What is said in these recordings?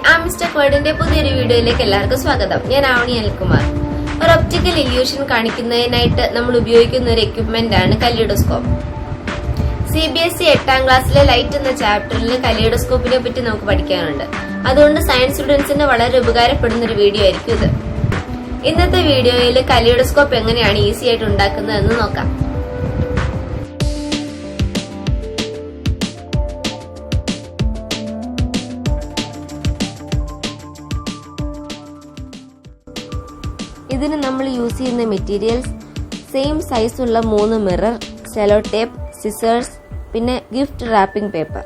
I'm Mr. Quadന്റെ പുതിയൊരു വീഡിയോയിലേക്ക് എല്ലാവർക്കും സ്വാഗതം. ഞാൻ ആവണി അനിൽകുമാർ. ഒരു ഒപ്റ്റിക്കൽ ഇല്യൂഷൻ കാണിക്കുന്നതിനായിട്ട് നമ്മൾ ഉപയോഗിക്കുന്ന ഒരു എക്യുപ്മെന്റ് ആണ് കലീഡോസ്കോപ്പ്. CBSE 8ാം ക്ലാസ്സിലെ ലൈറ്റ് എന്ന ചാപ്റ്ററിൽ കലീഡോസ്കോപ്പിനെ പറ്റി നമുക്ക് പഠിക്കാനുണ്ട്. അതുകൊണ്ട് സയൻസ് സ്റ്റുഡൻസിന് വളരെ ഉപകാരപ്പെടുന്ന ഒരു വീഡിയോ ആയിരിക്കും ഇത്. ഇന്നത്തെ വീഡിയോയിൽ കലീഡോസ്കോപ്പ് എങ്ങനെയാണ് ഈസി ആയിട്ട് ഉണ്ടാക്കുന്നതെന്ന് നോക്കാം. ഇതിന് നമ്മൾ യൂസ് ചെയ്യുന്ന മെറ്റീരിയൽസ് സെയിം സൈസുള്ള 3 മിറർ, സെലോ ടേപ്പ്, സിസേഴ്സ്, പിന്നെ ഗിഫ്റ്റ് റാപ്പിംഗ് പേപ്പർ.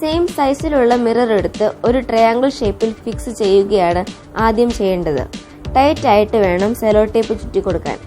സെയിം സൈസിലുള്ള മിറർ എടുത്ത് ഒരു ട്രയാങ്കിൾ ഷേപ്പിൽ ഫിക്സ് ചെയ്യുകയാണ് ആദ്യം ചെയ്യേണ്ടത്. ടൈറ്റ് ആയിട്ട് വേണം സെലോ ടേപ്പ് ചുറ്റി കൊടുക്കാൻ.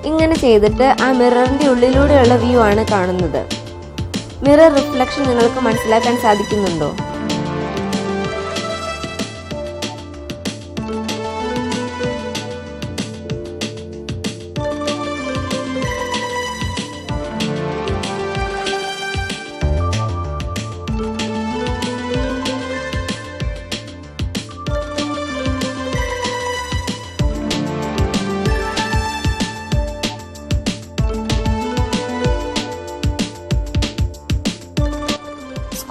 ഇങ്ങനെ ചെയ്തിട്ട് ആ മിററിന്റെ ഉള്ളിലൂടെയുള്ള വ്യൂ ആണ് കാണുന്നത്. മിറർ റിഫ്ലക്ഷൻ നിങ്ങൾക്ക് മനസ്സിലാക്കാൻ സാധിക്കുന്നുണ്ടോ?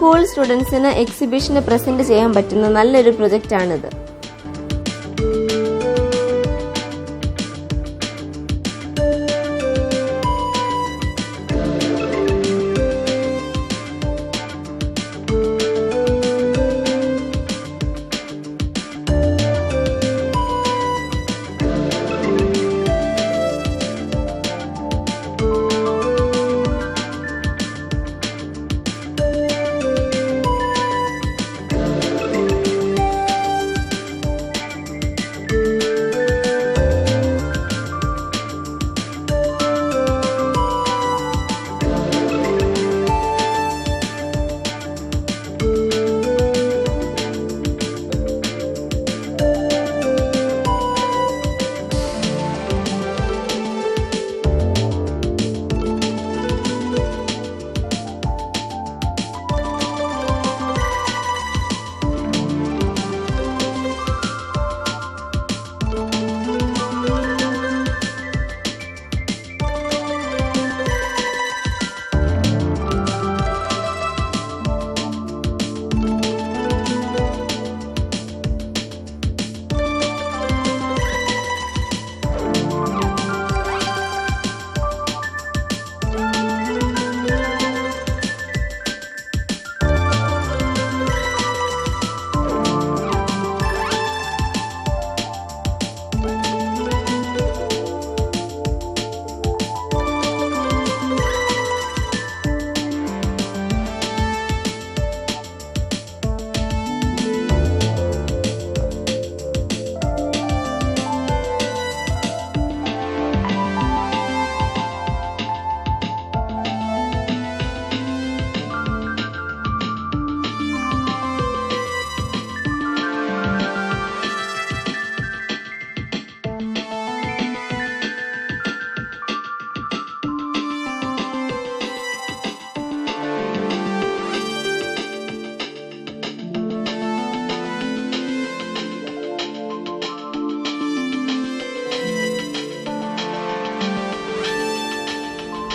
സ്കൂൾ സ്റ്റുഡൻസിന് എക്സിബിഷന് പ്രസന്റ് ചെയ്യാൻ പറ്റുന്ന നല്ലൊരു പ്രൊജക്റ്റ് ആണിത്.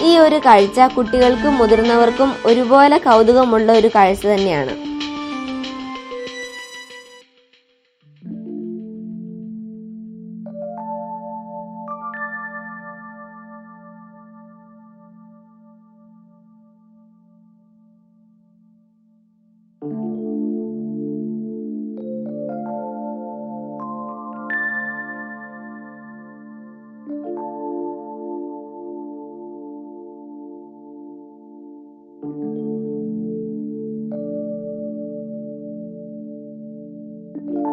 ഈ ഒരു കാഴ്ച കുട്ടികൾക്കും മുതിർന്നവർക്കും ഒരുപോലെ കൗതുകമുള്ള ഒരു കാഴ്ച തന്നെയാണ്.